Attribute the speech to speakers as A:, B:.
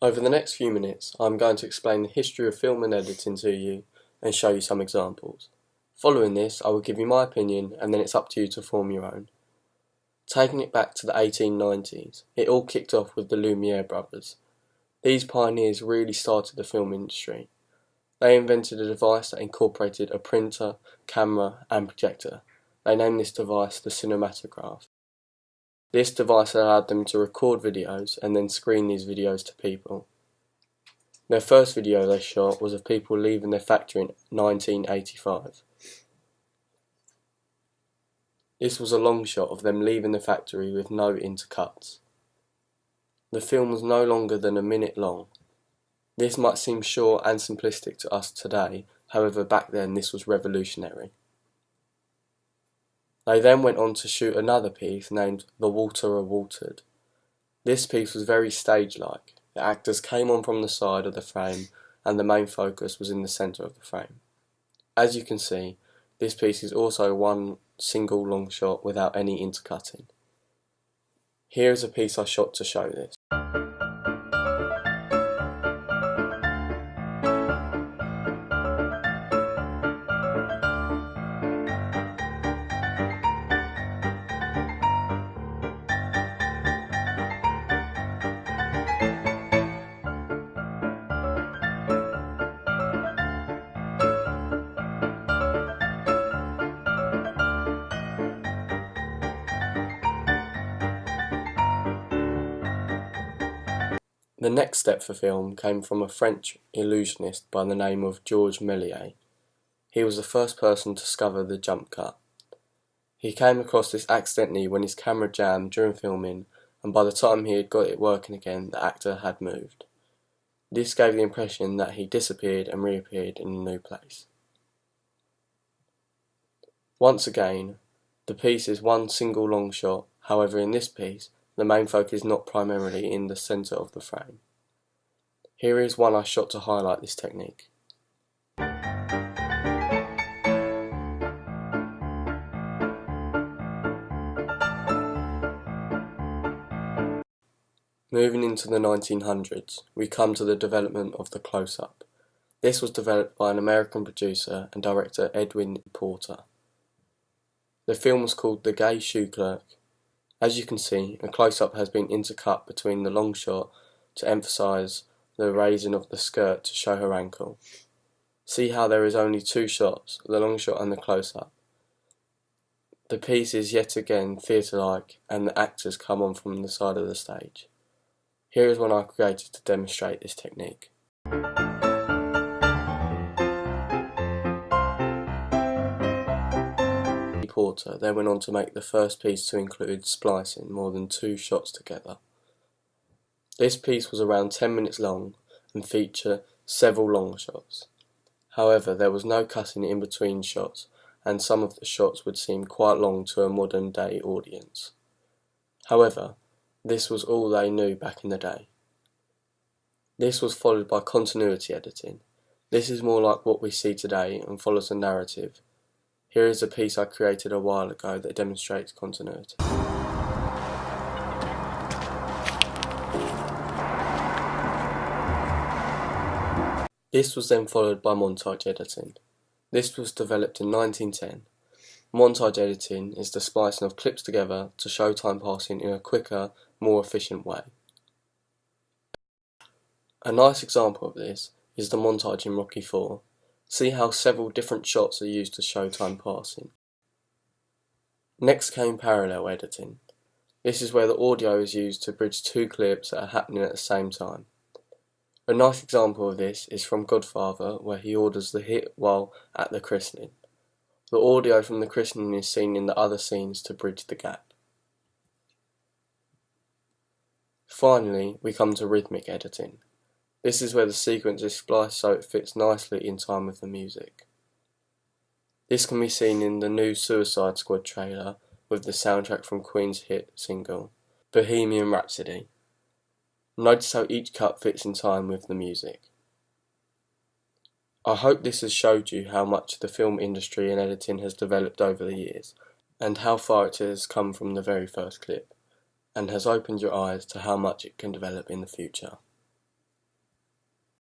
A: Over the next few minutes, I am going to explain the history of film and editing to you and show you some examples. Following this, I will give you my opinion and then it's up to you to form your own. Taking it back to the 1890s, it all kicked off with the Lumiere brothers. These pioneers really started the film industry. They invented a device that incorporated a printer, camera and projector. They named this device the cinematograph. This device allowed them to record videos and then screen these videos to people. Their first video they shot was of people leaving their factory in 1985. This was a long shot of them leaving the factory with no intercuts. The film was no longer than a minute long. This might seem short and simplistic to us today, however back then this was revolutionary. They then went on to shoot another piece named The Waterer Watered. This piece was very stage-like. The actors came on from the side of the frame and the main focus was in the centre of the frame. As you can see, this piece is also one single long shot without any intercutting. Here is a piece I shot to show this. The next step for film came from a French illusionist by the name of Georges Méliès. He was the first person to discover the jump cut. He came across this accidentally when his camera jammed during filming, and by the time he had got it working again, the actor had moved. This gave the impression that he disappeared and reappeared in a new place. Once again, the piece is one single long shot, however in this piece, the main focus is not primarily in the centre of the frame. Here is one I shot to highlight this technique. Moving into the 1900s, we come to the development of the close-up. This was developed by an American producer and director, Edwin Porter. The film was called The Gay Shoe Clerk. As you can see, a close-up has been intercut between the long shot to emphasise the raising of the skirt to show her ankle. See how there is only two shots, the long shot and the close-up. The piece is yet again theatre-like and the actors come on from the side of the stage. Here is one I created to demonstrate this technique. Porter then went on to make the first piece to include splicing more than two shots together. This piece was around 10 minutes long and featured several long shots. However, there was no cutting in between shots and some of the shots would seem quite long to a modern day audience. However, this was all they knew back in the day. This was followed by continuity editing. This is more like what we see today and follows a narrative. Here is a piece I created a while ago that demonstrates continuity. This was then followed by montage editing. This was developed in 1910. Montage editing is the splicing of clips together to show time passing in a quicker, more efficient way. A nice example of this is the montage in Rocky IV. See how several different shots are used to show time passing. Next came parallel editing. This is where the audio is used to bridge two clips that are happening at the same time. A nice example of this is from Godfather, where he orders the hit while at the christening. The audio from the christening is seen in the other scenes to bridge the gap. Finally, we come to rhythmic editing. This is where the sequence is spliced so it fits nicely in time with the music. This can be seen in the new Suicide Squad trailer with the soundtrack from Queen's hit single, Bohemian Rhapsody. Notice how each cut fits in time with the music. I hope this has showed you how much the film industry and editing has developed over the years, and how far it has come from the very first clip, and has opened your eyes to how much it can develop in the future.